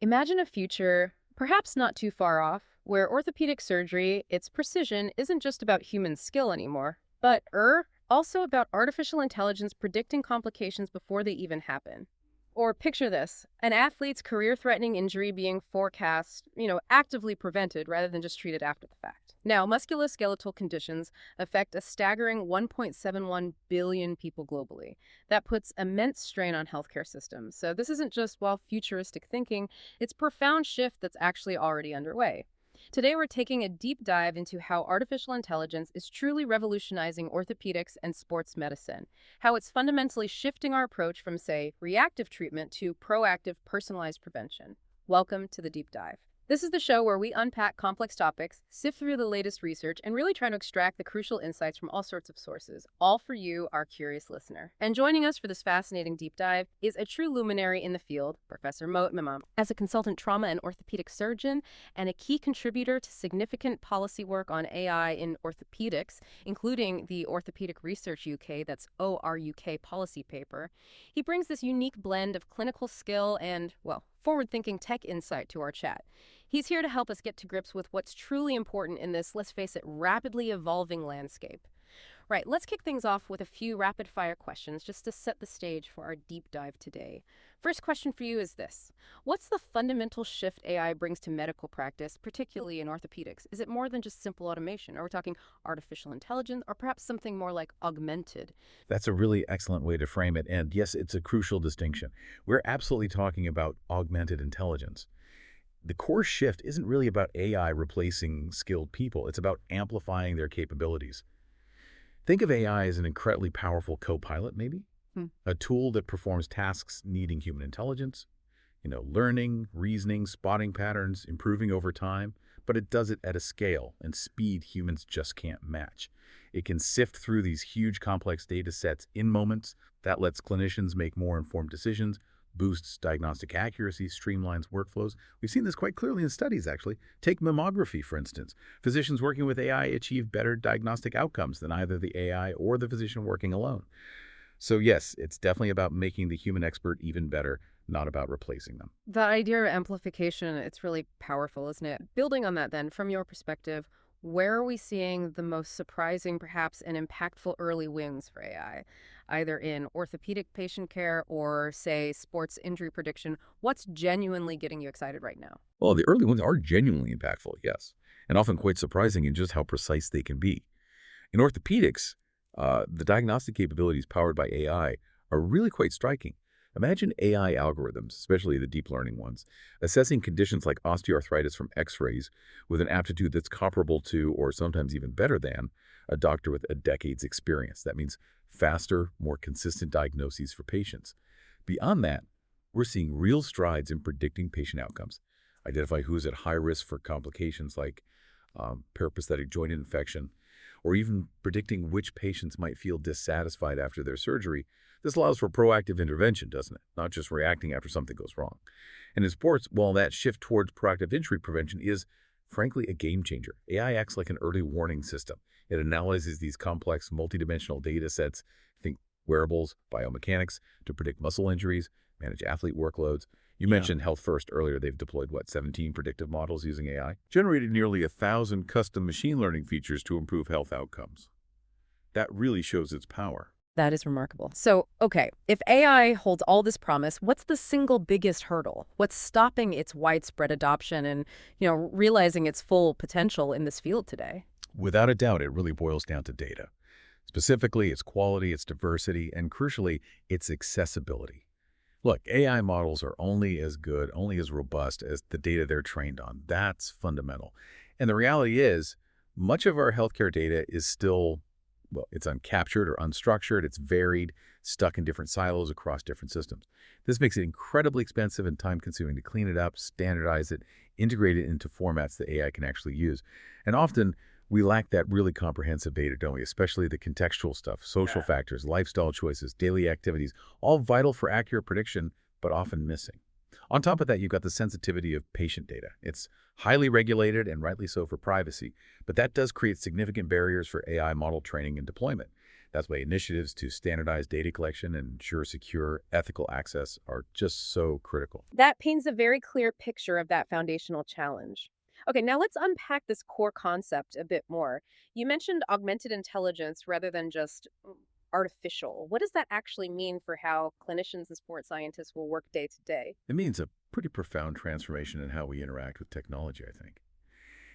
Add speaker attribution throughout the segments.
Speaker 1: Imagine a future, perhaps not too far off, where orthopedic surgery, its precision, isn't just about human skill anymore, but also about artificial intelligence predicting complications before they even happen. Or picture this, an athlete's career-threatening injury being forecast, actively prevented rather than just treated after the fact. Now, musculoskeletal conditions affect a staggering 1.71 billion people globally. That puts immense strain on healthcare systems. So this isn't just, well, futuristic thinking, it's profound shift that's actually already underway. Today, we're taking a deep dive into how artificial intelligence is truly revolutionizing orthopedics and sports medicine, how it's fundamentally shifting our approach from, say, reactive treatment to proactive, personalized prevention. Welcome to the Deep Dive. This is the show where we unpack complex topics, sift through the latest research, and really try to extract the crucial insights from all sorts of sources, all for you, our curious listener. And joining us for this fascinating deep dive is a true luminary in the field, Professor Moat Mamam. As a consultant trauma and orthopedic surgeon and a key contributor to significant policy work on AI in orthopedics, including the Orthopedic Research UK, that's ORUK policy paper, he brings this unique blend of clinical skill and, well, forward-thinking tech insight to our chat. He's here to help us get to grips with what's truly important in this, let's face it, rapidly evolving landscape. Right, let's kick things off with a few rapid-fire questions just to set the stage for our deep dive today. First question for you is this. What's the fundamental shift AI brings to medical practice, particularly in orthopedics? Is it more than just simple automation? Are we talking artificial intelligence or perhaps something more like augmented?
Speaker 2: That's a really excellent way to frame it. And yes, it's a crucial distinction. We're absolutely talking about augmented intelligence. The core shift isn't really about AI replacing skilled people. It's about amplifying their capabilities. Think of AI as an incredibly powerful co-pilot, maybe? A tool that performs tasks needing human intelligence, learning, reasoning, spotting patterns, improving over time, but it does it at a scale and speed humans just can't match. It can sift through these huge complex data sets in moments. That lets clinicians make more informed decisions, boosts diagnostic accuracy, streamlines workflows. We've seen this quite clearly in studies, actually. Take mammography, for instance. Physicians working with AI achieve better diagnostic outcomes than either the AI or the physician working alone. So yes, it's definitely about making the human expert even better, not about replacing them.
Speaker 1: That idea of amplification, it's really powerful, isn't it? Building on that then, from your perspective, where are we seeing the most surprising, perhaps, and impactful early wins for AI? Either in orthopedic patient care or, say, sports injury prediction, what's genuinely getting you excited right now?
Speaker 3: Well, the early ones are genuinely impactful, yes, and often quite surprising in just how precise they can be. In orthopedics, the diagnostic capabilities powered by AI are really quite striking. Imagine AI algorithms, especially the deep learning ones, assessing conditions like osteoarthritis from X-rays with an aptitude that's comparable to, or sometimes even better than, a doctor with a decade's experience. That means faster, more consistent diagnoses for patients. Beyond that, we're seeing real strides in predicting patient outcomes, identify who's at high risk for complications like periprosthetic joint infection, or even predicting which patients might feel dissatisfied after their surgery. This allows for proactive intervention, doesn't it? Not just reacting after something goes wrong. And in sports, while that shift towards proactive injury prevention is, frankly, a game changer, AI acts like an early warning system. It analyzes these complex, multidimensional data sets, think wearables, biomechanics, to predict muscle injuries, manage athlete workloads. You mentioned Health First earlier. They've deployed, 17 predictive models using AI? Generated nearly 1,000 custom machine learning features to improve health outcomes. That really shows its power.
Speaker 1: That is remarkable. So, okay, if AI holds all this promise, what's the single biggest hurdle? What's stopping its widespread adoption and, realizing its full potential in this field today?
Speaker 2: Without a doubt, it really boils down to data. Specifically, its quality, its diversity, and crucially, its accessibility. Look, AI models are only as good, only as robust as the data they're trained on. That's fundamental. And the reality is, much of our healthcare data is still, it's uncaptured or unstructured, it's varied, stuck in different silos across different systems. This makes it incredibly expensive and time-consuming to clean it up, standardize it, integrate it into formats that AI can actually use. And often, we lack that really comprehensive data, don't we? Especially the contextual stuff, social factors, lifestyle choices, daily activities, all vital for accurate prediction, but often missing. On top of that, you've got the sensitivity of patient data. It's highly regulated and rightly so for privacy, but that does create significant barriers for AI model training and deployment. That's why initiatives to standardize data collection and ensure secure, ethical access are just so critical.
Speaker 1: That paints a very clear picture of that foundational challenge. Okay, now let's unpack this core concept a bit more. You mentioned augmented intelligence rather than just artificial. What does that actually mean for how clinicians and sports scientists will work day to day?
Speaker 2: It means a pretty profound transformation in how we interact with technology, I think.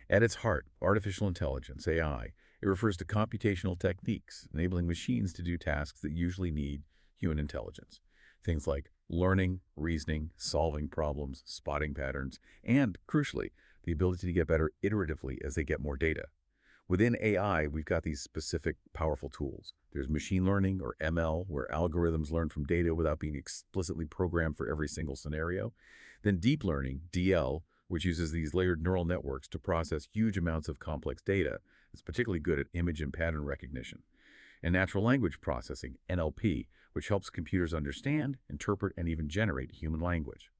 Speaker 2: At its heart, artificial intelligence, AI, it refers to computational techniques, enabling machines to do tasks that usually need human intelligence. Things like learning, reasoning, solving problems, spotting patterns, and, crucially, the ability to get better iteratively as they get more data. Within AI, we've got these specific powerful tools. There's machine learning, or ML, where algorithms learn from data without being explicitly programmed for every single scenario. Then deep learning, DL, which uses these layered neural networks to process huge amounts of complex data. It's particularly good at image and pattern recognition. And natural language processing, NLP, which helps computers understand, interpret, and even generate human language.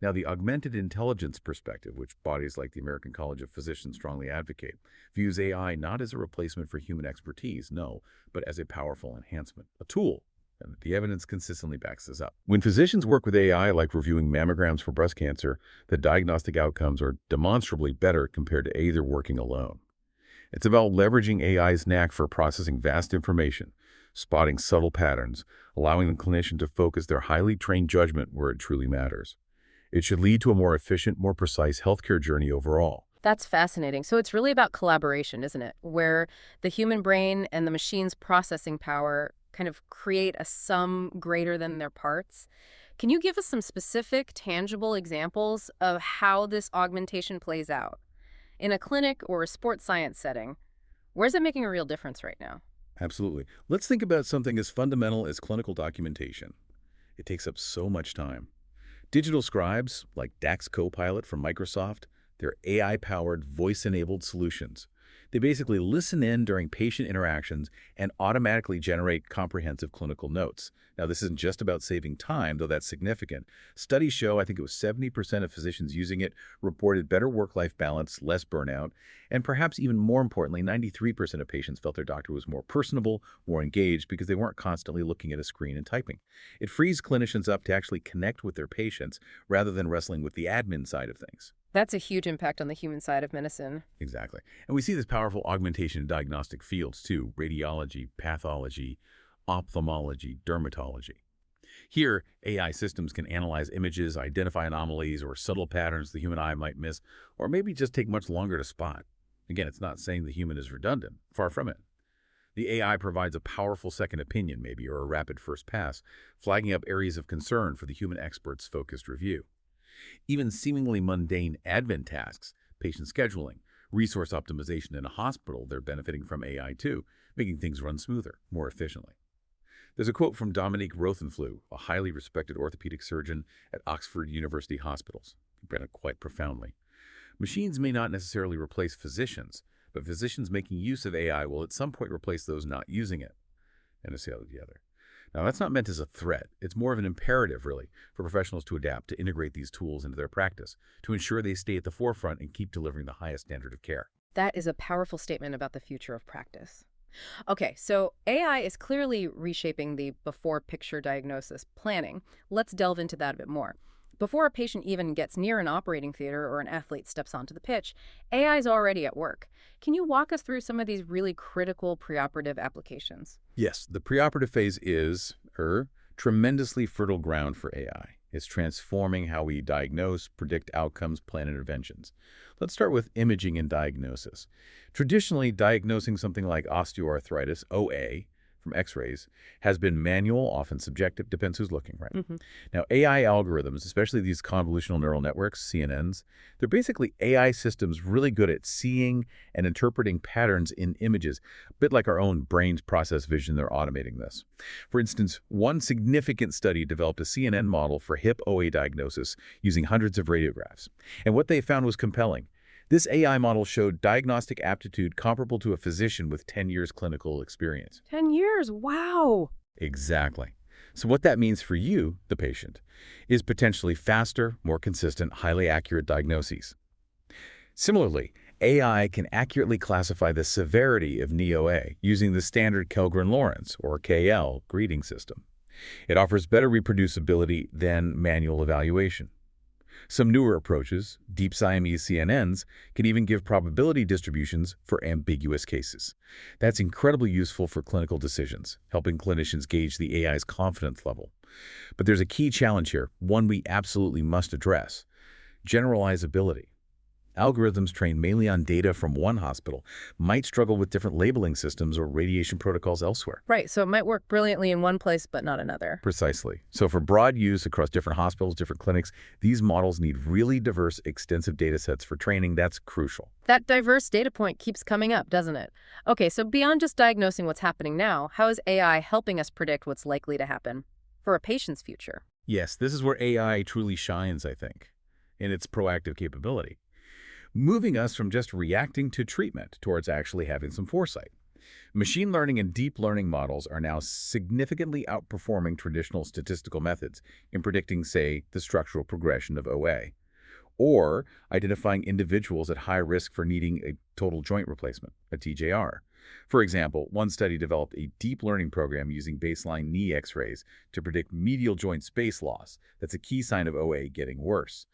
Speaker 2: Now, the augmented intelligence perspective, which bodies like the American College of Physicians strongly advocate, views AI not as a replacement for human expertise, no, but as a powerful enhancement, a tool. And the evidence consistently backs this up. When physicians work with AI, like reviewing mammograms for breast cancer, the diagnostic outcomes are demonstrably better compared to either working alone. It's about leveraging AI's knack for processing vast information, spotting subtle patterns, allowing the clinician to focus their highly trained judgment where it truly matters. It should lead to a more efficient, more precise healthcare journey overall.
Speaker 1: That's fascinating. So it's really about collaboration, isn't it? Where the human brain and the machine's processing power kind of create a sum greater than their parts. Can you give us some specific, tangible examples of how this augmentation plays out? In a clinic or a sports science setting, where's it making a real difference right now?
Speaker 2: Absolutely. Let's think about something as fundamental as clinical documentation. It takes up so much time. Digital scribes, like DAX Copilot from Microsoft, they're AI-powered, voice-enabled solutions. They basically listen in during patient interactions and automatically generate comprehensive clinical notes. Now, this isn't just about saving time, though that's significant. Studies show, I think it was 70% of physicians using it reported better work-life balance, less burnout, and perhaps even more importantly, 93% of patients felt their doctor was more personable, more engaged because they weren't constantly looking at a screen and typing. It frees clinicians up to actually connect with their patients rather than wrestling with the admin side of things.
Speaker 1: That's a huge impact on the human side of medicine.
Speaker 2: Exactly. And we see this powerful augmentation in diagnostic fields too: radiology, pathology, ophthalmology, dermatology. Here, AI systems can analyze images, identify anomalies or subtle patterns the human eye might miss, or maybe just take much longer to spot. Again, it's not saying the human is redundant. Far from it. The AI provides a powerful second opinion, maybe, or a rapid first pass, flagging up areas of concern for the human expert's focused review. Even seemingly mundane admin tasks, patient scheduling, resource optimization in a hospital, they're benefiting from AI too, making things run smoother, more efficiently. There's a quote from Dominique Rothenflew, a highly respected orthopedic surgeon at Oxford University Hospitals. He read it quite profoundly. Machines may not necessarily replace physicians, but physicians making use of AI will at some point replace those not using it. And it's the other. Now, that's not meant as a threat. It's more of an imperative, really, for professionals to adapt, to integrate these tools into their practice, to ensure they stay at the forefront and keep delivering the highest standard of care.
Speaker 1: That is a powerful statement about the future of practice. Okay, so AI is clearly reshaping the before picture diagnosis planning. Let's delve into that a bit more. Before a patient even gets near an operating theater or an athlete steps onto the pitch, AI is already at work. Can you walk us through some of these really critical preoperative applications?
Speaker 2: Yes, the preoperative phase is tremendously fertile ground for AI. It's transforming how we diagnose, predict outcomes, plan interventions. Let's start with imaging and diagnosis. Traditionally, diagnosing something like osteoarthritis, OA, from x-rays, has been manual, often subjective, depends who's looking, right? Now, AI algorithms, especially these convolutional neural networks, CNNs, they're basically AI systems really good at seeing and interpreting patterns in images, a bit like our own brains process vision. They're automating this. For instance, one significant study developed a CNN model for hip OA diagnosis using hundreds of radiographs. And what they found was compelling. This AI model showed diagnostic aptitude comparable to a physician with 10 years clinical experience.
Speaker 1: 10 years, wow!
Speaker 2: Exactly. So what that means for you, the patient, is potentially faster, more consistent, highly accurate diagnoses. Similarly, AI can accurately classify the severity of knee OA using the standard Kellgren-Lawrence, or KL, grading system. It offers better reproducibility than manual evaluation. Some newer approaches, deep Siamese CNNs, can even give probability distributions for ambiguous cases. That's incredibly useful for clinical decisions, helping clinicians gauge the AI's confidence level. But there's a key challenge here, one we absolutely must address: generalizability. Algorithms trained mainly on data from one hospital might struggle with different labeling systems or radiation protocols elsewhere.
Speaker 1: Right, so it might work brilliantly in one place but not another.
Speaker 2: Precisely. So for broad use across different hospitals, different clinics, these models need really diverse, extensive data sets for training. That's crucial.
Speaker 1: That diverse data point keeps coming up, doesn't it? Okay, so beyond just diagnosing what's happening now, how is AI helping us predict what's likely to happen for a patient's future?
Speaker 2: Yes, this is where AI truly shines, I think, in its proactive capability, moving us from just reacting to treatment towards actually having some foresight. Machine learning and deep learning models are now significantly outperforming traditional statistical methods in predicting, say, the structural progression of OA, or identifying individuals at high risk for needing a total joint replacement, a TJR. For example, one study developed a deep learning program using baseline knee x-rays to predict medial joint space loss. That's a key sign of OA getting worse.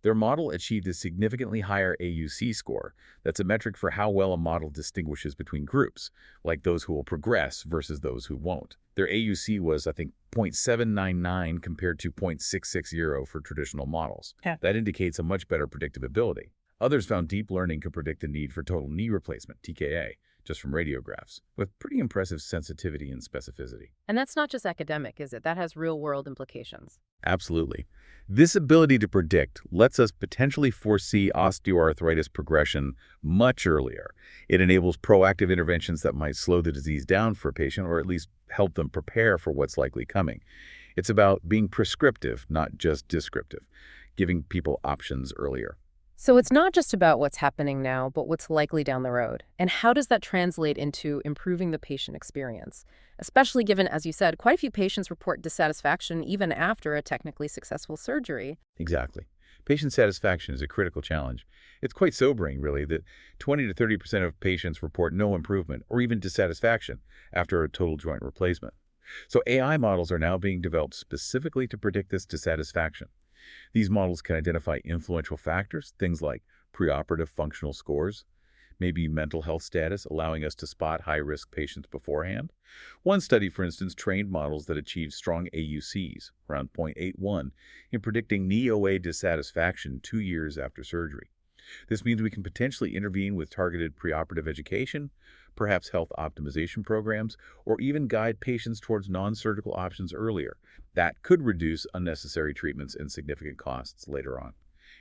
Speaker 2: Their model achieved a significantly higher AUC score. That's a metric for how well a model distinguishes between groups, like those who will progress versus those who won't. Their AUC was, I think, 0.799 compared to 0.660 for traditional models.
Speaker 1: Yeah.
Speaker 2: That indicates a much better predictability. Others found deep learning could predict the need for total knee replacement, TKA, just from radiographs, with pretty impressive sensitivity and specificity.
Speaker 1: And that's not just academic, is it? That has real-world implications.
Speaker 2: Absolutely. This ability to predict lets us potentially foresee osteoarthritis progression much earlier. It enables proactive interventions that might slow the disease down for a patient or at least help them prepare for what's likely coming. It's about being prescriptive, not just descriptive, giving people options earlier.
Speaker 1: So it's not just about what's happening now, but what's likely down the road. And how does that translate into improving the patient experience? Especially given, as you said, quite a few patients report dissatisfaction even after a technically successful surgery.
Speaker 2: Exactly. Patient satisfaction is a critical challenge. It's quite sobering, really, that 20 to 30% of patients report no improvement or even dissatisfaction after a total joint replacement. So AI models are now being developed specifically to predict this dissatisfaction. These models can identify influential factors, things like preoperative functional scores, maybe mental health status, allowing us to spot high-risk patients beforehand. One study, for instance, trained models that achieved strong AUCs, around 0.81, in predicting knee OA dissatisfaction 2 years after surgery. This means we can potentially intervene with targeted preoperative education, perhaps health optimization programs, or even guide patients towards non-surgical options earlier. That could reduce unnecessary treatments and significant costs later on.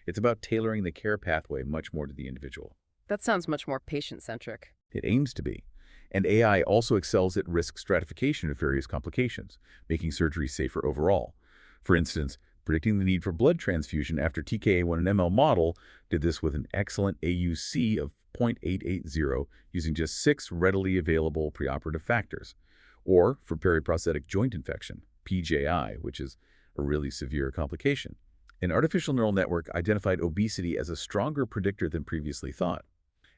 Speaker 2: It's about tailoring the care pathway much more to the individual.
Speaker 1: That sounds much more patient-centric.
Speaker 2: It aims to be. And AI also excels at risk stratification of various complications, making surgery safer overall. For instance, predicting the need for blood transfusion after TKA in an ML model did this with an excellent AUC of 0.880 using just 6 readily available preoperative factors. Or for periprosthetic joint infection, PJI, which is a really severe complication. An artificial neural network identified obesity as a stronger predictor than previously thought.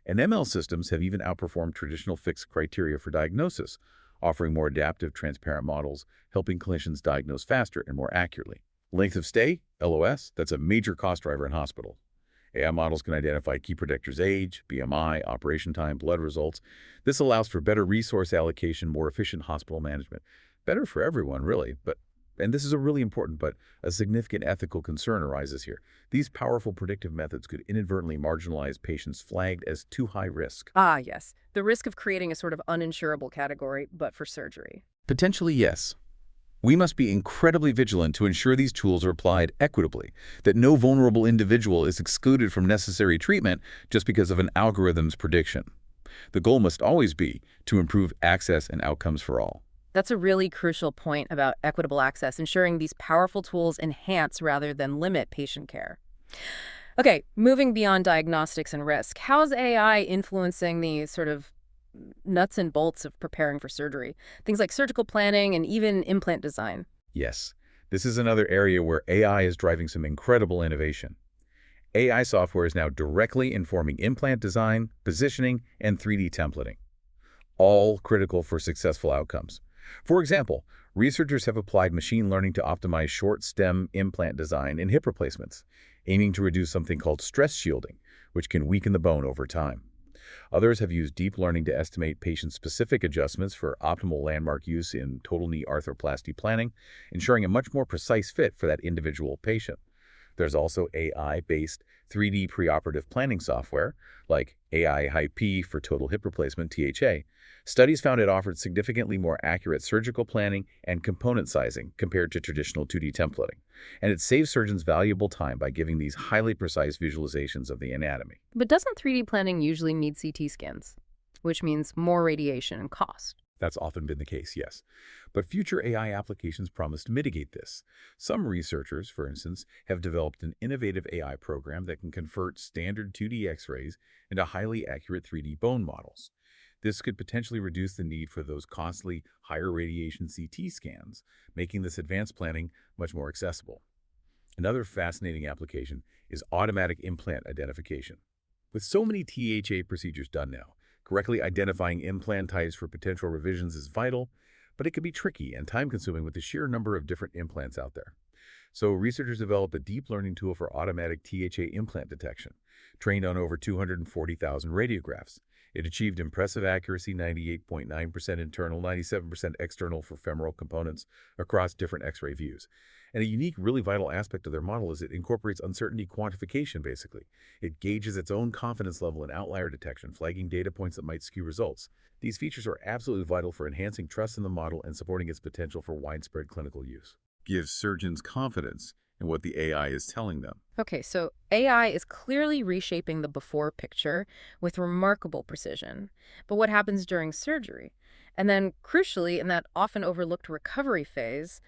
Speaker 2: And ML systems have even outperformed traditional fixed criteria for diagnosis, offering more adaptive, transparent models, helping clinicians diagnose faster and more accurately. Length of stay, LOS, that's a major cost driver in hospitals. AI models can identify key predictors: age, BMI, operation time, blood results. This allows for better resource allocation, more efficient hospital management. Better for everyone, really, and this is a really important but a significant ethical concern arises here. These powerful predictive methods could inadvertently marginalize patients flagged as too high risk.
Speaker 1: Ah, yes. The risk of creating a sort of uninsurable category, but for surgery.
Speaker 2: Potentially, yes. We must be incredibly vigilant to ensure these tools are applied equitably, that no vulnerable individual is excluded from necessary treatment just because of an algorithm's prediction. The goal must always be to improve access and outcomes for all.
Speaker 1: That's a really crucial point about equitable access, ensuring these powerful tools enhance rather than limit patient care. Okay, moving beyond diagnostics and risk, how is AI influencing the sort of nuts and bolts of preparing for surgery? Things like surgical planning and even implant design.
Speaker 2: Yes, this is another area where AI is driving some incredible innovation. AI software is now directly informing implant design, positioning, and 3D templating, all critical for successful outcomes. For example, researchers have applied machine learning to optimize short stem implant design in hip replacements, aiming to reduce something called stress shielding, which can weaken the bone over time. Others have used deep learning to estimate patient-specific adjustments for optimal landmark use in total knee arthroplasty planning, ensuring a much more precise fit for that individual patient. There's also AI-based 3D preoperative planning software, like AI High-P for total hip replacement, THA. Studies found it offered significantly more accurate surgical planning and component sizing compared to traditional 2D templating, and it saves surgeons valuable time by giving these highly precise visualizations of the anatomy.
Speaker 1: But doesn't 3D planning usually need CT scans, which means more radiation and cost?
Speaker 2: That's often been the case, yes. But future AI applications promise to mitigate this. Some researchers, for instance, have developed an innovative AI program that can convert standard 2D X-rays into highly accurate 3D bone models. This could potentially reduce the need for those costly, higher radiation CT scans, making this advanced planning much more accessible. Another fascinating application is automatic implant identification. With so many THA procedures done now, correctly identifying implant types for potential revisions is vital, but it can be tricky and time-consuming with the sheer number of different implants out there. So researchers developed a deep learning tool for automatic THA implant detection, trained on over 240,000 radiographs. It achieved impressive accuracy, 98.9% internal, 97% external for femoral components across different X-ray views. And a unique, really vital aspect of their model is it incorporates uncertainty quantification, basically. It gauges its own confidence level in outlier detection, flagging data points that might skew results. These features are absolutely vital for enhancing trust in the model and supporting its potential for widespread clinical use. Gives surgeons confidence in what the AI is telling them.
Speaker 1: Okay, so AI is clearly reshaping the before picture with remarkable precision. But what happens during surgery? And then, crucially, in that often overlooked recovery phase,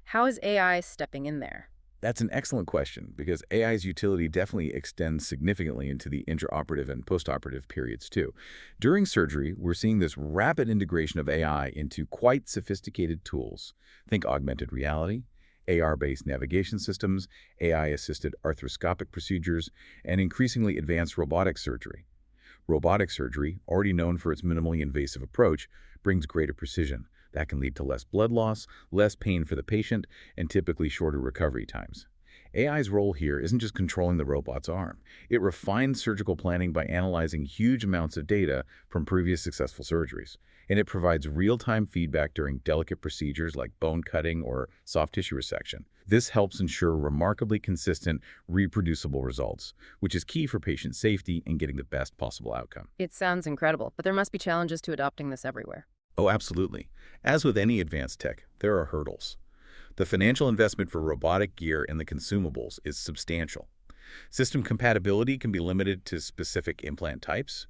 Speaker 1: how is AI stepping in there?
Speaker 2: That's an excellent question because AI's utility definitely extends significantly into the intraoperative and postoperative periods too. During surgery, we're seeing this rapid integration of AI into quite sophisticated tools. Think augmented reality, AR-based navigation systems, AI-assisted arthroscopic procedures, and increasingly advanced robotic surgery. Robotic surgery, already known for its minimally invasive approach, brings greater precision. That can lead to less blood loss, less pain for the patient, and typically shorter recovery times. AI's role here isn't just controlling the robot's arm. It refines surgical planning by analyzing huge amounts of data from previous successful surgeries. And it provides real-time feedback during delicate procedures like bone cutting or soft tissue resection. This helps ensure remarkably consistent, reproducible results, which is key for patient safety and getting the best possible outcome.
Speaker 1: It sounds incredible, but there must be challenges to adopting this everywhere.
Speaker 2: Oh, absolutely. As with any advanced tech, there are hurdles. The financial investment for robotic gear and the consumables is substantial. System compatibility can be limited to specific implant types.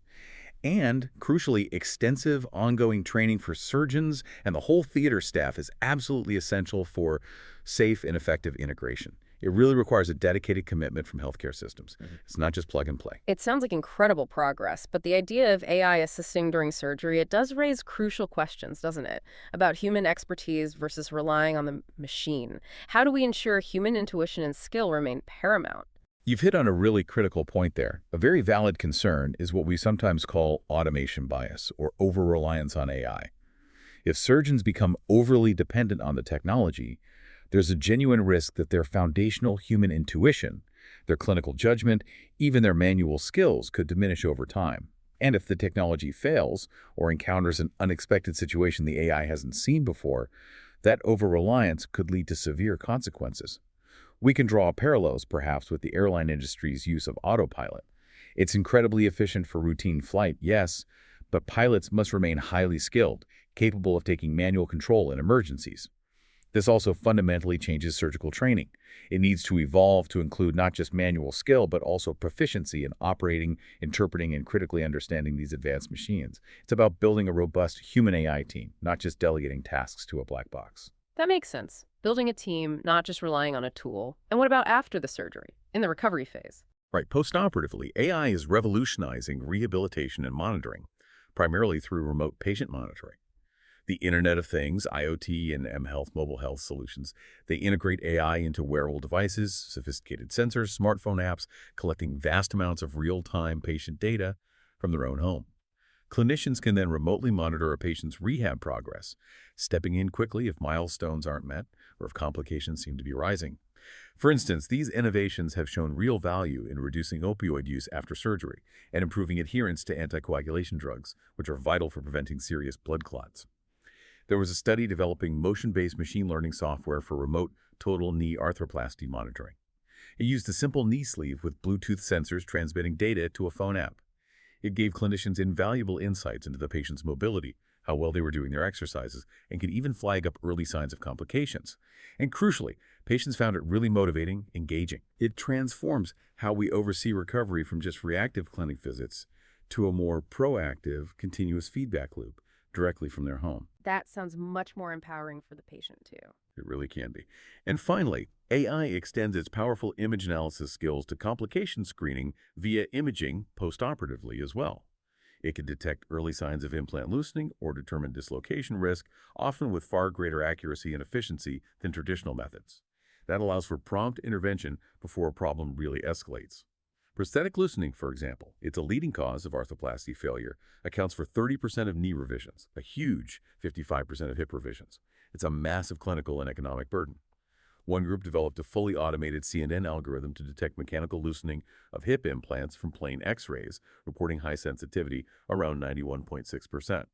Speaker 2: And, crucially, extensive ongoing training for surgeons and the whole theater staff is absolutely essential for safe and effective integration. It really requires a dedicated commitment from healthcare systems. It's not just plug and play.
Speaker 1: It sounds like incredible progress, but the idea of AI assisting during surgery, it does raise crucial questions, doesn't it? About human expertise versus relying on the machine. How do we ensure human intuition and skill remain paramount?
Speaker 2: You've hit on a really critical point there. A very valid concern is what we sometimes call automation bias or over-reliance on AI. If surgeons become overly dependent on the technology, there's a genuine risk that their foundational human intuition, their clinical judgment, even their manual skills could diminish over time. And if the technology fails or encounters an unexpected situation the AI hasn't seen before, that over-reliance could lead to severe consequences. We can draw parallels, perhaps, with the airline industry's use of autopilot. It's incredibly efficient for routine flight, yes, but pilots must remain highly skilled, capable of taking manual control in emergencies. This also fundamentally changes surgical training. It needs to evolve to include not just manual skill, but also proficiency in operating, interpreting, and critically understanding these advanced machines. It's about building a robust human AI team, not just delegating tasks to a black box.
Speaker 1: That makes sense. Building a team, not just relying on a tool. And what about after the surgery, in the recovery phase?
Speaker 2: Right, postoperatively, AI is revolutionizing rehabilitation and monitoring, primarily through remote patient monitoring.
Speaker 3: The Internet of Things, IoT and mHealth mobile health solutions, they integrate AI into wearable devices, sophisticated sensors, smartphone apps, collecting vast amounts of real-time patient data from their own home. Clinicians can then remotely monitor a patient's rehab progress, stepping in quickly if milestones aren't met or if complications seem to be rising. For instance, these innovations have shown real value in reducing opioid use after surgery and improving adherence to anticoagulation drugs, which are vital for preventing serious blood clots. There was a study developing motion-based machine learning software for remote total knee arthroplasty monitoring. It used a simple knee sleeve with Bluetooth sensors transmitting data to a phone app. It gave clinicians invaluable insights into the patient's mobility, how well they were doing their exercises, and could even flag up early signs of complications. And crucially, patients found it really motivating, engaging. It transforms how we oversee recovery from just reactive clinic visits to a more proactive, continuous feedback loop directly from their home.
Speaker 1: That sounds much more empowering for the patient, too.
Speaker 3: It really can be. And finally, AI extends its powerful image analysis skills to complication screening via imaging postoperatively as well. It can detect early signs of implant loosening or determine dislocation risk, often with far greater accuracy and efficiency than traditional methods. That allows for prompt intervention before a problem really escalates. Prosthetic loosening, for example, it's a leading cause of arthroplasty failure, accounts for 30% of knee revisions, a huge 55% of hip revisions. It's a massive clinical and economic burden. One group developed a fully automated CNN algorithm to detect mechanical loosening of hip implants from plain X-rays, reporting high sensitivity around 91.6%.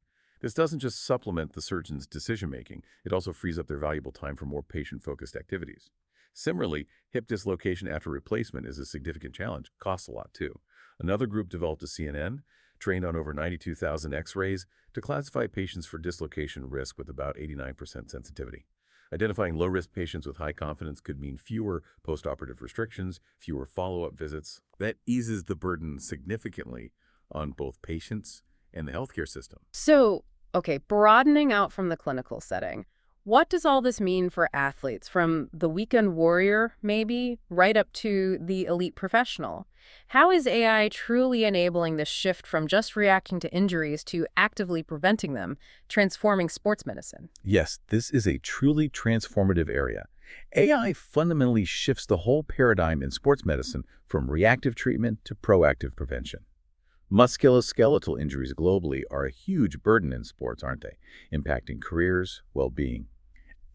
Speaker 3: This doesn't just supplement the surgeon's decision-making, it also frees up their valuable time for more patient-focused activities. Similarly, hip dislocation after replacement is a significant challenge, costs a lot too. Another group developed a CNN, trained on over 92,000 X-rays, to classify patients for dislocation risk with about 89% sensitivity. Identifying low-risk patients with high confidence could mean fewer postoperative restrictions, fewer follow-up visits. That eases the burden significantly on both patients and the healthcare system.
Speaker 1: So, okay, broadening out from the clinical setting, what does all this mean for athletes, from the weekend warrior, maybe, right up to the elite professional? How is AI truly enabling this shift from just reacting to injuries to actively preventing them, transforming sports medicine?
Speaker 2: Yes, this is a truly transformative area. AI fundamentally shifts the whole paradigm in sports medicine from reactive treatment to proactive prevention. Musculoskeletal injuries globally are a huge burden in sports, aren't they? Impacting careers, well-being.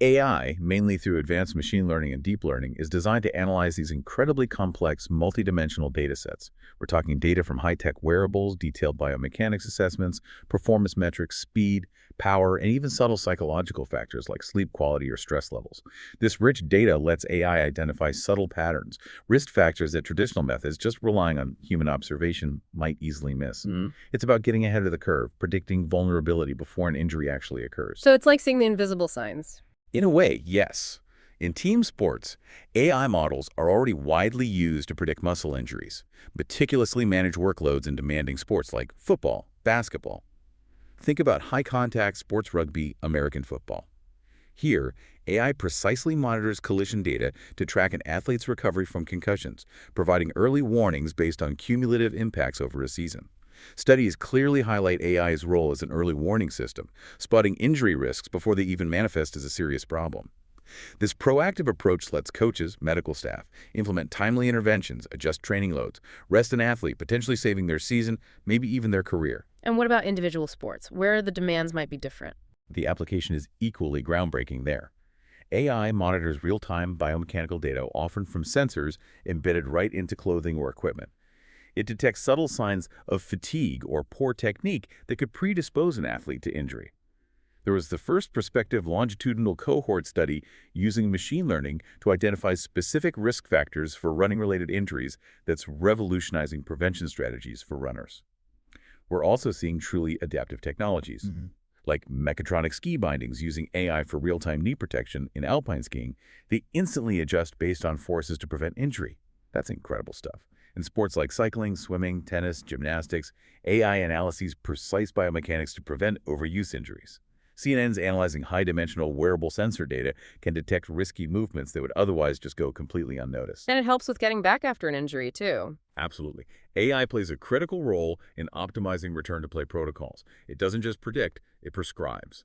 Speaker 2: AI, mainly through advanced machine learning and deep learning, is designed to analyze these incredibly complex, multidimensional datasets. We're talking data from high-tech wearables, detailed biomechanics assessments, performance metrics, speed, power, and even subtle psychological factors like sleep quality or stress levels. This rich data lets AI identify subtle patterns, risk factors that traditional methods, just relying on human observation, might easily miss. It's about getting ahead of the curve, predicting vulnerability before an injury actually occurs.
Speaker 1: So it's like seeing the invisible signs.
Speaker 2: In a way, yes. In team sports, AI models are already widely used to predict muscle injuries, meticulously manage workloads in demanding sports like football, basketball. Think about high-contact sports rugby, American football. Here, AI precisely monitors collision data to track an athlete's recovery from concussions, providing early warnings based on cumulative impacts over a season. Studies clearly highlight AI's role as an early warning system, spotting injury risks before they even manifest as a serious problem. This proactive approach lets coaches, medical staff, implement timely interventions, adjust training loads, rest an athlete, potentially saving their season, maybe even their career.
Speaker 1: And what about individual sports, where the demands might be different?
Speaker 2: The application is equally groundbreaking there. AI monitors real-time biomechanical data, often from sensors embedded right into clothing or equipment. It detects subtle signs of fatigue or poor technique that could predispose an athlete to injury. There was the first prospective longitudinal cohort study using machine learning to identify specific risk factors for running-related injuries that's revolutionizing prevention strategies for runners. We're also seeing truly adaptive technologies, like mechatronic ski bindings using AI for real-time knee protection in alpine skiing. They instantly adjust based on forces to prevent injury. That's incredible stuff. In sports like cycling, swimming, tennis, gymnastics, AI analyzes precise biomechanics to prevent overuse injuries. CNN's analyzing high-dimensional wearable sensor data can detect risky movements that would otherwise just go completely unnoticed.
Speaker 1: And it helps with getting back after an injury, too.
Speaker 2: Absolutely. AI plays a critical role in optimizing return-to-play protocols. It doesn't just predict, it prescribes.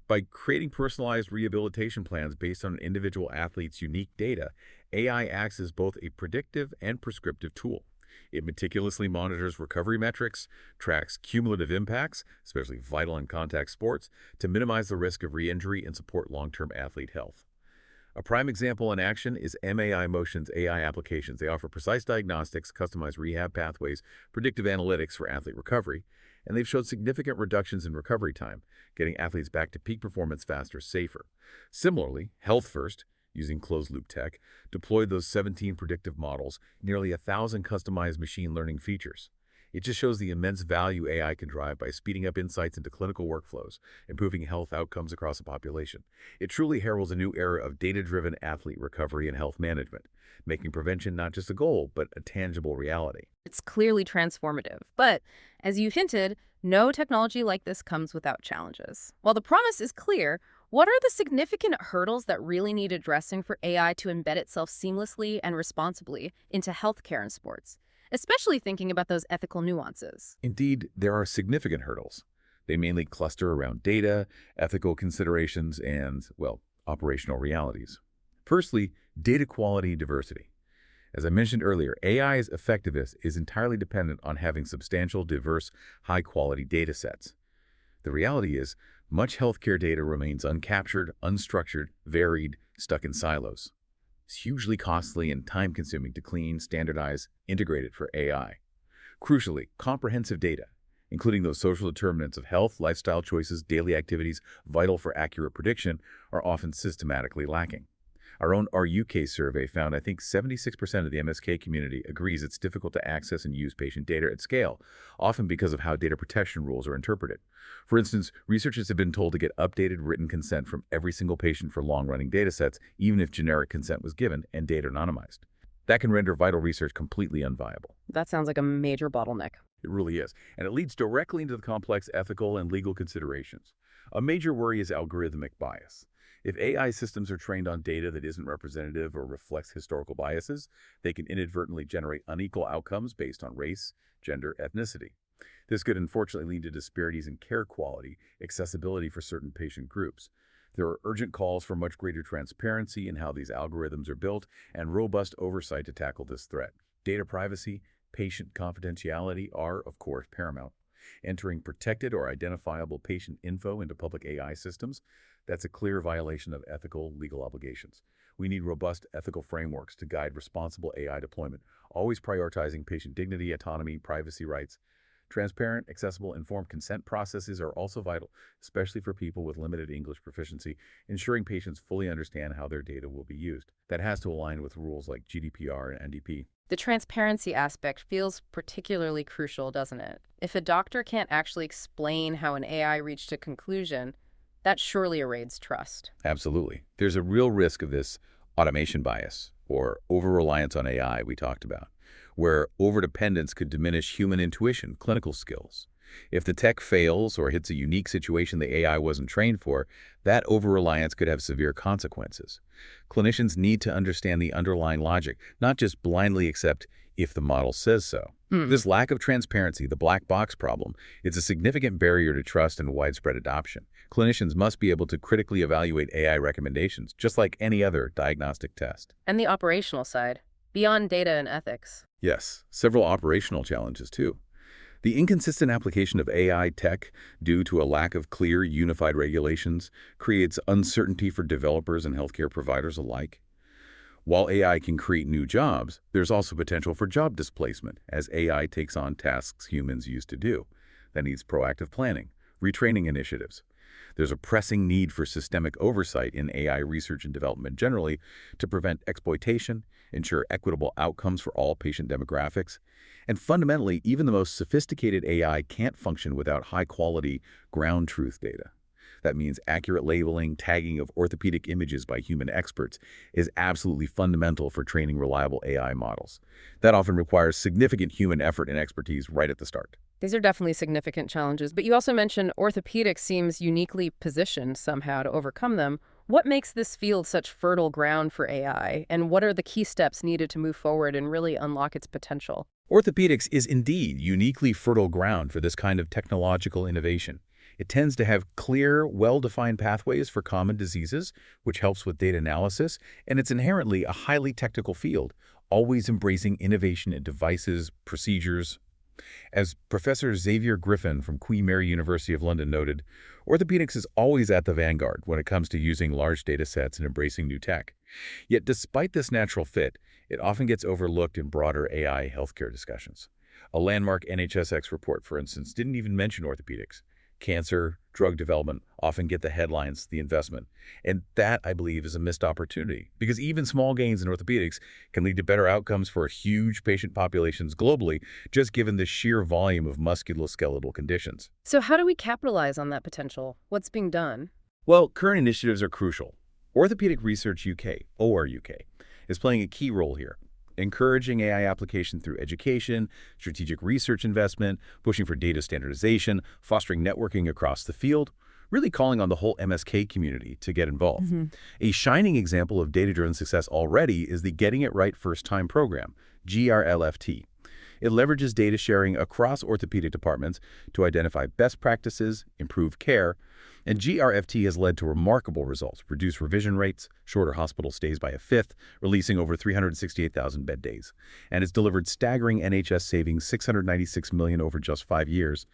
Speaker 3: By creating personalized rehabilitation plans based on an individual athlete's unique data, AI acts as both a predictive and prescriptive tool. It meticulously monitors recovery metrics, tracks cumulative impacts, especially vital and contact sports, to minimize the risk of re-injury and support long-term athlete health. A prime example in action is MAI Motion's AI applications. They offer precise diagnostics, customized rehab pathways, predictive analytics for athlete recovery, and they've showed significant reductions in recovery time, getting athletes back to peak performance faster, safer. Similarly, Health First, using closed-loop tech, deployed those 17 predictive models, nearly 1,000 customized machine learning features. It just shows the immense value AI can drive by speeding up insights into clinical workflows, improving health outcomes across a population. It truly heralds a new era of data-driven athlete recovery and health management, making prevention not just a goal, but a tangible reality.
Speaker 1: It's clearly transformative, but as you hinted, no technology like this comes without challenges. While the promise is clear, what are the significant hurdles that really need addressing for AI to embed itself seamlessly and responsibly into healthcare and sports, especially thinking about those ethical nuances?
Speaker 3: Indeed, there are significant hurdles. They mainly cluster around data, ethical considerations, and, well, operational realities. Firstly, data quality and diversity. As I mentioned earlier, AI's effectiveness is entirely dependent on having substantial, diverse, high-quality data sets. The reality is, much healthcare data remains uncaptured, unstructured, varied, stuck in silos. It's hugely costly and time-consuming to clean, standardize, integrate it for AI. Crucially, comprehensive data, including those social determinants of health, lifestyle choices, daily activities, vital for accurate prediction, are often systematically lacking. Our own RUK survey found I think 76% of the MSK community agrees it's difficult to access and use patient data at scale, often because of how data protection rules are interpreted. For instance, researchers have been told to get updated written consent from every single patient for long-running datasets, even if generic consent was given and data anonymized. That can render vital research completely unviable.
Speaker 1: That sounds like a major bottleneck.
Speaker 3: It really is, and it leads directly into the complex ethical and legal considerations. A major worry is algorithmic bias. If AI systems are trained on data that isn't representative or reflects historical biases, they can inadvertently generate unequal outcomes based on race, gender, ethnicity. This could unfortunately lead to disparities in care quality, accessibility for certain patient groups. There are urgent calls for much greater transparency in how these algorithms are built and robust oversight to tackle this threat. Data privacy, patient confidentiality are, of course, paramount. Entering protected or identifiable patient info into public AI systems, that's a clear violation of ethical, legal obligations. We need robust ethical frameworks to guide responsible AI deployment, always prioritizing patient dignity, autonomy, privacy rights. Transparent, accessible, informed consent processes are also vital, especially for people with limited English proficiency, ensuring patients fully understand how their data will be used. That has to align with rules like GDPR and NDP.
Speaker 1: The transparency aspect feels particularly crucial, doesn't it? If a doctor can't actually explain how an AI reached a conclusion, that surely erodes trust.
Speaker 3: Absolutely. There's a real risk of this automation bias, or over-reliance on AI we talked about, where overdependence could diminish human intuition, clinical skills. If the tech fails or hits a unique situation the AI wasn't trained for, that over-reliance could have severe consequences. Clinicians need to understand the underlying logic, not just blindly accept if the model says so. This lack of transparency, the black box problem, is a significant barrier to trust and widespread adoption. Clinicians must be able to critically evaluate AI recommendations, just like any other diagnostic test.
Speaker 1: And the operational side, beyond data and ethics.
Speaker 3: Yes, several operational challenges too. The inconsistent application of AI tech due to a lack of clear, unified regulations creates uncertainty for developers and healthcare providers alike. While AI can create new jobs, there's also potential for job displacement as AI takes on tasks humans used to do. That needs proactive planning, retraining initiatives. There's a pressing need for systemic oversight in AI research and development generally to prevent exploitation, ensure equitable outcomes for all patient demographics, and fundamentally, even the most sophisticated AI can't function without high-quality, ground truth data. That means accurate labeling, tagging of orthopedic images by human experts is absolutely fundamental for training reliable AI models. That often requires significant human effort and expertise right at the start.
Speaker 1: These are definitely significant challenges, but you also mentioned orthopedics seems uniquely positioned somehow to overcome them. What makes this field such fertile ground for AI, and what are the key steps needed to move forward and really unlock its potential?
Speaker 2: Orthopedics is indeed uniquely fertile ground for this kind of technological innovation. It tends to have clear, well-defined pathways for common diseases, which helps with data analysis, and it's inherently a highly technical field, always embracing innovation in devices, procedures. As Professor Xavier Griffin from Queen Mary University of London noted, orthopedics is always at the vanguard when it comes to using large data sets and embracing new tech. Yet despite this natural fit, it often gets overlooked in broader AI healthcare discussions. A landmark NHSX report, for instance, didn't even mention orthopedics. Cancer, drug development often get the headlines, the investment. And that, I believe, is a missed opportunity because even small gains in orthopedics can lead to better outcomes for huge patient populations globally, just given the sheer volume of musculoskeletal conditions.
Speaker 1: So how do we capitalize on that potential? What's being done?
Speaker 2: Well, current initiatives are crucial. Orthopedic Research UK, ORUK, is playing a key role here, encouraging AI application through education, strategic research investment, pushing for data standardization, fostering networking across the field, really calling on the whole MSK community to get involved. A shining example of data-driven success already is the Getting It Right First Time program, GRLFT. It leverages data sharing across orthopedic departments to identify best practices, improve care, and GRFT has led to remarkable results, reduced revision rates, shorter hospital stays by a fifth, releasing over 368,000 bed days, and it's delivered staggering NHS savings, $696 million over just 5 years.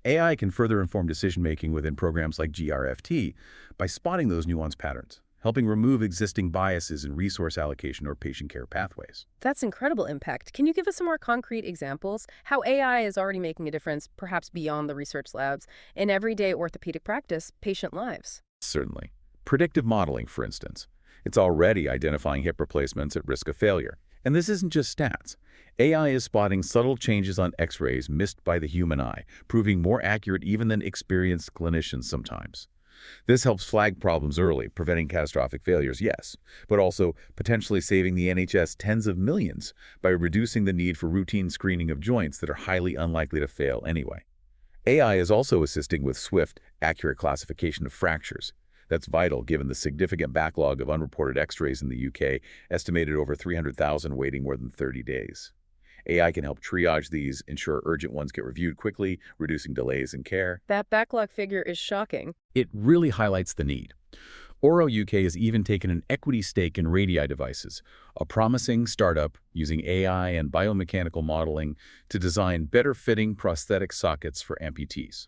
Speaker 2: AI can further inform decision-making within programs like GRFT by spotting those nuanced patterns, helping remove existing biases in resource allocation or patient care pathways.
Speaker 1: That's incredible impact. Can you give us some more concrete examples? How AI is already making a difference, perhaps beyond the research labs, in everyday orthopedic practice, patient lives?
Speaker 2: Certainly. Predictive modeling, for instance. It's already identifying hip replacements at risk of failure. And this isn't just stats. AI is spotting subtle changes on X-rays missed by the human eye, proving more accurate even than experienced clinicians sometimes. This helps flag problems early, preventing catastrophic failures, yes, but also potentially saving the NHS tens of millions by reducing the need for routine screening of joints that are highly unlikely to fail anyway. AI is also assisting with swift, accurate classification of fractures. That's vital given the significant backlog of unreported X-rays in the UK, estimated over 300,000 waiting more than 30 days. AI can help triage these, ensure urgent ones get reviewed quickly, reducing delays in care.
Speaker 1: That backlog figure is shocking.
Speaker 2: It really highlights the need. Oro UK has even taken an equity stake in radii devices, a promising startup using AI and biomechanical modeling to design better-fitting prosthetic sockets for amputees.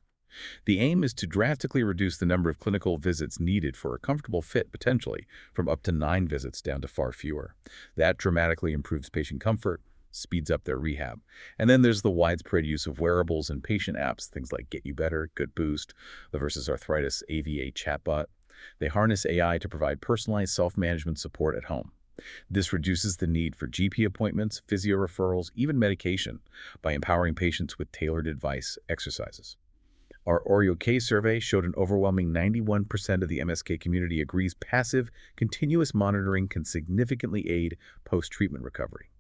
Speaker 2: The aim is to drastically reduce the number of clinical visits needed for a comfortable fit, potentially, from up to 9 visits down to far fewer. That dramatically improves patient comfort, speeds up their rehab. And then there's the widespread use of wearables and patient apps, things like Get You Better, Good Boost, the Versus Arthritis AVA chatbot. They harness AI to provide personalized self-management support at home. This reduces the need for GP appointments, physio referrals, even medication by empowering patients with tailored advice, exercises. Our ORIO-K survey showed an overwhelming 91% of the MSK community agrees passive, continuous monitoring can significantly aid post-treatment recovery.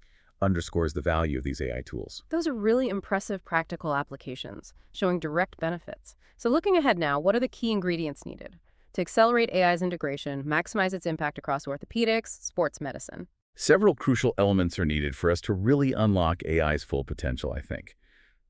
Speaker 2: Underscores the value of these AI tools.
Speaker 1: Those are really impressive practical applications, showing direct benefits. So looking ahead now, what are the key ingredients needed to accelerate AI's integration, maximize its impact across orthopedics, sports medicine?
Speaker 2: Several crucial elements are needed for us to really unlock AI's full potential, I think.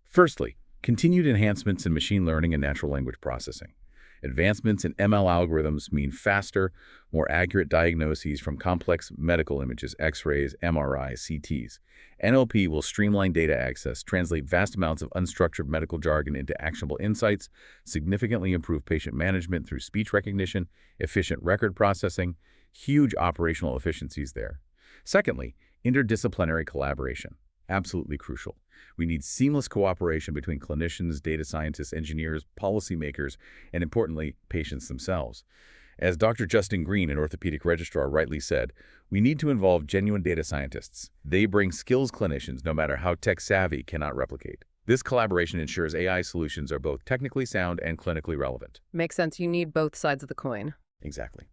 Speaker 2: Firstly, continued enhancements in machine learning and natural language processing. Advancements in ML algorithms mean faster, more accurate diagnoses from complex medical images, X-rays, MRIs, CTs. NLP will streamline data access, translate vast amounts of unstructured medical jargon into actionable insights, significantly improve patient management through speech recognition, efficient record processing, huge operational efficiencies there. Secondly, interdisciplinary collaboration. Absolutely crucial. We need seamless cooperation between clinicians, data scientists, engineers, policymakers, and importantly, patients themselves. As Dr. Justin Green, an orthopedic registrar, rightly said, we need to involve genuine data scientists. They bring skills clinicians, no matter how tech-savvy, cannot replicate. This collaboration ensures AI solutions are both technically sound and clinically relevant.
Speaker 1: Makes sense. You need both sides of the coin.
Speaker 2: Exactly.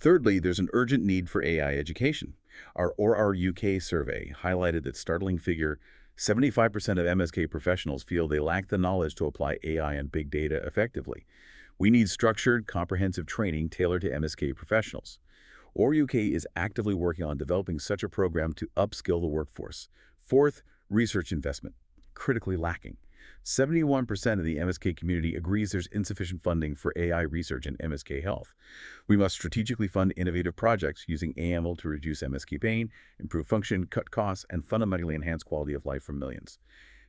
Speaker 2: Thirdly, there's an urgent need for AI education. Our ORUK survey highlighted that startling figure: 75% of MSK professionals feel they lack the knowledge to apply AI and big data effectively. We need structured, comprehensive training tailored to MSK professionals. ORUK is actively working on developing such a program to upskill the workforce. Fourth, research investment, critically lacking. 71% of the MSK community agrees there's insufficient funding for AI research in MSK health. We must strategically fund innovative projects using AML to reduce MSK pain, improve function, cut costs, and fundamentally enhance quality of life for millions.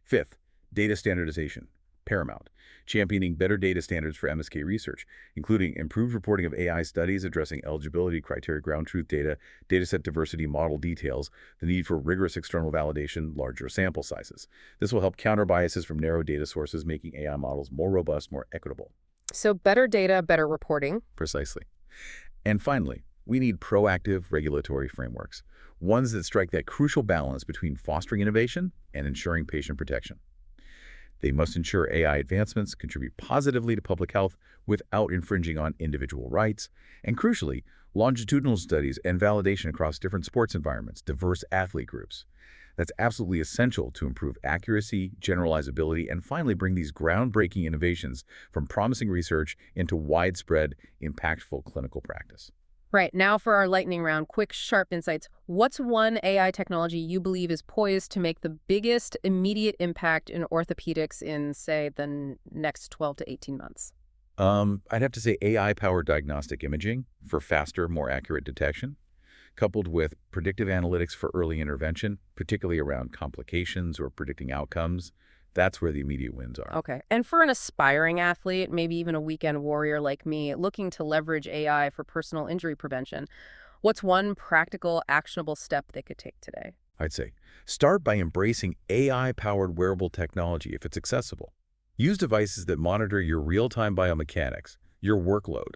Speaker 2: Fifth, data standardization. Paramount. Championing better data standards for MSK research, including improved reporting of AI studies addressing eligibility criteria, ground truth data, dataset diversity model details, the need for rigorous external validation, larger sample sizes. This will help counter biases from narrow data sources, making AI models more robust, more equitable.
Speaker 1: So better data, better reporting.
Speaker 2: Precisely. And finally, we need proactive regulatory frameworks, ones that strike that crucial balance between fostering innovation and ensuring patient protection. They must ensure AI advancements contribute positively to public health without infringing on individual rights, and crucially, longitudinal studies and validation across different sports environments, diverse athlete groups. That's absolutely essential to improve accuracy, generalizability, and finally bring these groundbreaking innovations from promising research into widespread, impactful clinical practice.
Speaker 1: Right, now for our lightning round, quick, sharp insights. What's one AI technology you believe is poised to make the biggest immediate impact in orthopedics in, say, the next 12 to 18 months?
Speaker 2: I'd have to say AI-powered diagnostic imaging for faster, more accurate detection, coupled with predictive analytics for early intervention, particularly around complications or predicting outcomes. That's where the immediate wins are.
Speaker 1: Okay. And for an aspiring athlete, maybe even a weekend warrior like me, looking to leverage AI for personal injury prevention, what's one practical, actionable step they could take today?
Speaker 2: I'd say start by embracing AI-powered wearable technology if it's accessible. Use devices that monitor your real-time biomechanics, your workload.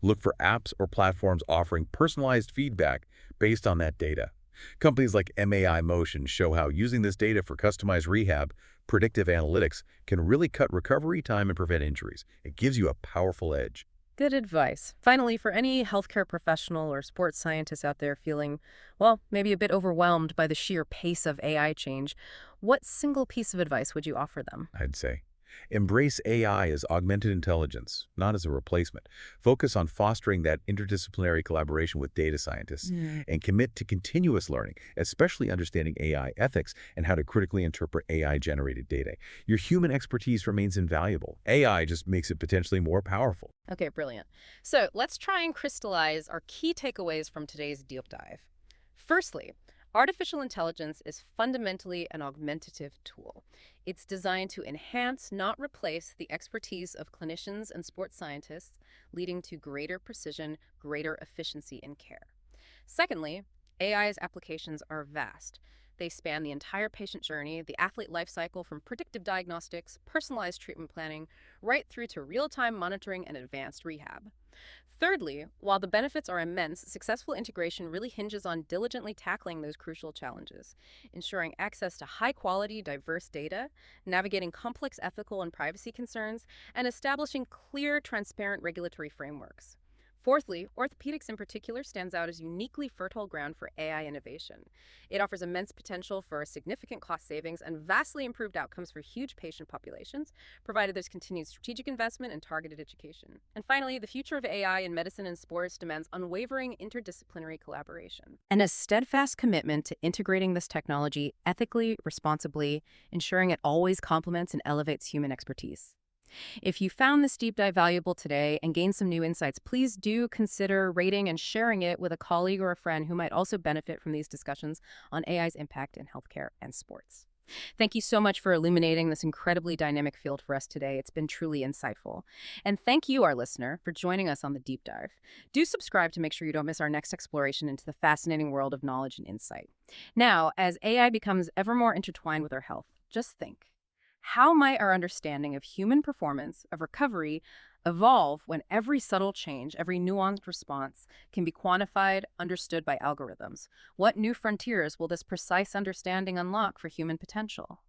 Speaker 2: Look for apps or platforms offering personalized feedback based on that data. Companies like MAI Motion show how using this data for customized rehab, predictive analytics can really cut recovery time and prevent injuries. It gives you a powerful edge.
Speaker 1: Good advice. Finally, for any healthcare professional or sports scientist out there feeling, well, maybe a bit overwhelmed by the sheer pace of AI change, what single piece of advice would you offer them?
Speaker 2: I'd say embrace AI as augmented intelligence, not as a replacement. Focus on fostering that interdisciplinary collaboration with data scientists and commit to continuous learning, especially understanding AI ethics and how to critically interpret AI-generated data. Your human expertise remains invaluable. AI just makes it potentially more powerful.
Speaker 1: Okay, brilliant. So let's try and crystallize our key takeaways from today's deep dive. Firstly, artificial intelligence is fundamentally an augmentative tool. It's designed to enhance, not replace, the expertise of clinicians and sports scientists, leading to greater precision, greater efficiency in care. Secondly, AI's applications are vast. They span the entire patient journey, the athlete life cycle from predictive diagnostics, personalized treatment planning, right through to real-time monitoring and advanced rehab. Thirdly, while the benefits are immense, successful integration really hinges on diligently tackling those crucial challenges, ensuring access to high-quality, diverse data, navigating complex ethical and privacy concerns, and establishing clear, transparent regulatory frameworks. Fourthly, orthopedics in particular stands out as uniquely fertile ground for AI innovation. It offers immense potential for significant cost savings and vastly improved outcomes for huge patient populations, provided there's continued strategic investment and targeted education. And finally, the future of AI in medicine and sports demands unwavering interdisciplinary collaboration and a steadfast commitment to integrating this technology ethically, responsibly, ensuring it always complements and elevates human expertise. If you found this deep dive valuable today and gained some new insights, please do consider rating and sharing it with a colleague or a friend who might also benefit from these discussions on AI's impact in healthcare and sports. Thank you so much for illuminating this incredibly dynamic field for us today. It's been truly insightful. And thank you, our listener, for joining us on the deep dive. Do subscribe to make sure you don't miss our next exploration into the fascinating world of knowledge and insight. Now, as AI becomes ever more intertwined with our health, just think. How might our understanding of human performance, of recovery, evolve when every subtle change, every nuanced response can be quantified, understood by algorithms? What new frontiers will this precise understanding unlock for human potential?